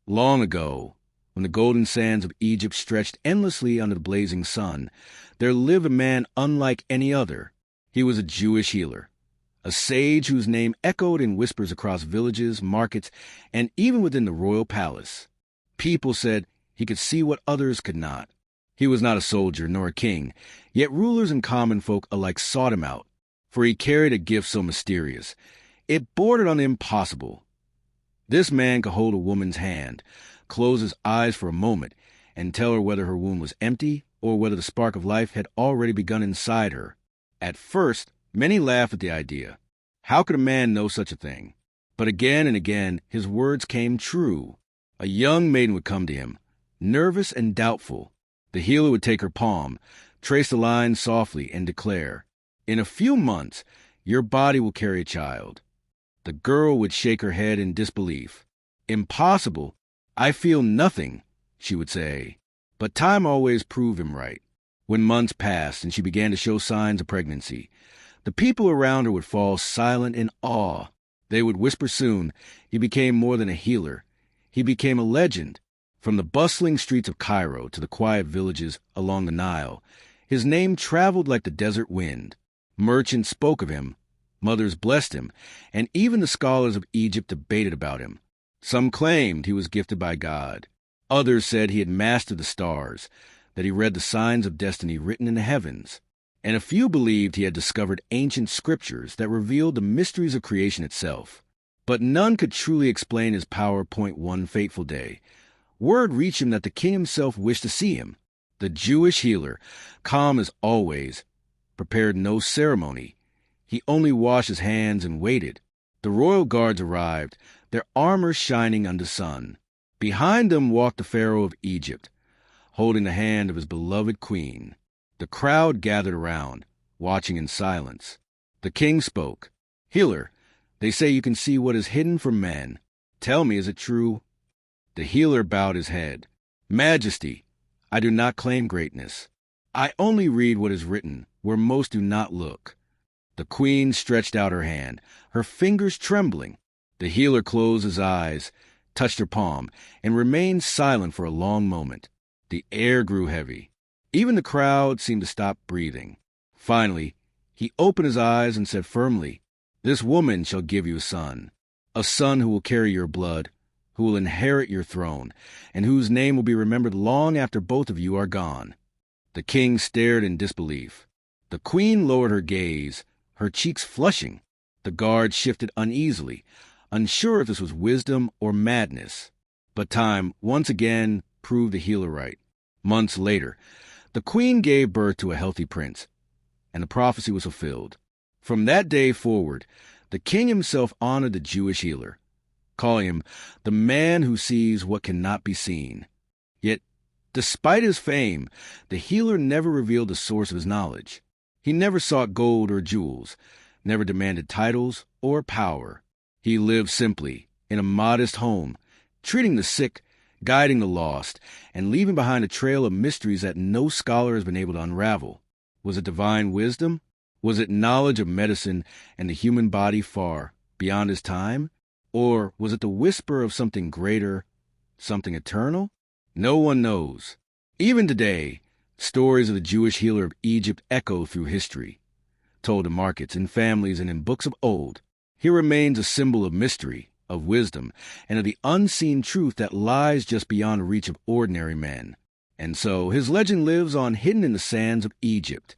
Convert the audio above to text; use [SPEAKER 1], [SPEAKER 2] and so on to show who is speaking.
[SPEAKER 1] Long ago, when the golden sands of Egypt stretched endlessly under the blazing sun, there lived a man unlike any other. He was a Jewish healer, a sage whose name echoed in whispers across villages, markets, and even within the royal palace. People said he could see what others could not. He was not a soldier nor a king, yet rulers and common folk alike sought him out, for he carried a gift so mysterious. It bordered on the impossible. This man could hold a woman's hand, close his eyes for a moment, and tell her whether her womb was empty or whether the spark of life had already begun inside her. At first, many laughed at the idea. How could a man know such a thing? But again and again, his words came true. A young maiden would come to him, nervous and doubtful. The healer would take her palm, trace the lines softly, and declare, "In a few months, your body will carry a child." The girl would shake her head in disbelief. "Impossible. I feel nothing," she would say. But time always proved him right. When months passed and she began to show signs of pregnancy, the people around her would fall silent in awe. They would whisper soon, he became more than a healer. He became a legend. From the bustling streets of Cairo to the quiet villages along the Nile, his name traveled like the desert wind. Merchants spoke of him, mothers blessed him, and even the scholars of Egypt debated about him. Some claimed he was gifted by God. Others said he had mastered the stars, that he read the signs of destiny written in the heavens. And a few believed he had discovered ancient scriptures that revealed the mysteries of creation itself. But none could truly explain his power. One fateful day, word reached him that the king himself wished to see him. The Jewish healer, calm as always, prepared no ceremony. He only washed his hands and waited. The royal guards arrived, their armor shining under sun. Behind them walked the Pharaoh of Egypt, holding the hand of his beloved queen. The crowd gathered around, watching in silence. The king spoke. "Healer, they say you can see what is hidden from men. Tell me, is it true?" The healer bowed his head. "Majesty, I do not claim greatness. I only read what is written, where most do not look." The queen stretched out her hand, her fingers trembling. The healer closed his eyes, touched her palm, and remained silent for a long moment. The air grew heavy. Even the crowd seemed to stop breathing. Finally, he opened his eyes and said firmly, "This woman shall give you a son who will carry your blood, who will inherit your throne, and whose name will be remembered long after both of you are gone." The king stared in disbelief. The queen lowered her gaze, her cheeks flushing. The guards shifted uneasily, unsure if this was wisdom or madness. But time once again proved the healer right. Months later, the queen gave birth to a healthy prince, and the prophecy was fulfilled. From that day forward, the king himself honored the Jewish healer, calling him the man who sees what cannot be seen. Yet, despite his fame, the healer never revealed the source of his knowledge. He never sought gold or jewels, never demanded titles or power. He lived simply, in a modest home, treating the sick, guiding the lost, and leaving behind a trail of mysteries that no scholar has been able to unravel. Was it divine wisdom? Was it knowledge of medicine and the human body far beyond his time? Or was it the whisper of something greater, something eternal? No one knows. Even today, stories of the Jewish healer of Egypt echo through history. Told in markets, in families, and in books of old, he remains a symbol of mystery, of wisdom, and of the unseen truth that lies just beyond the reach of ordinary men. And so his legend lives on hidden in the sands of Egypt,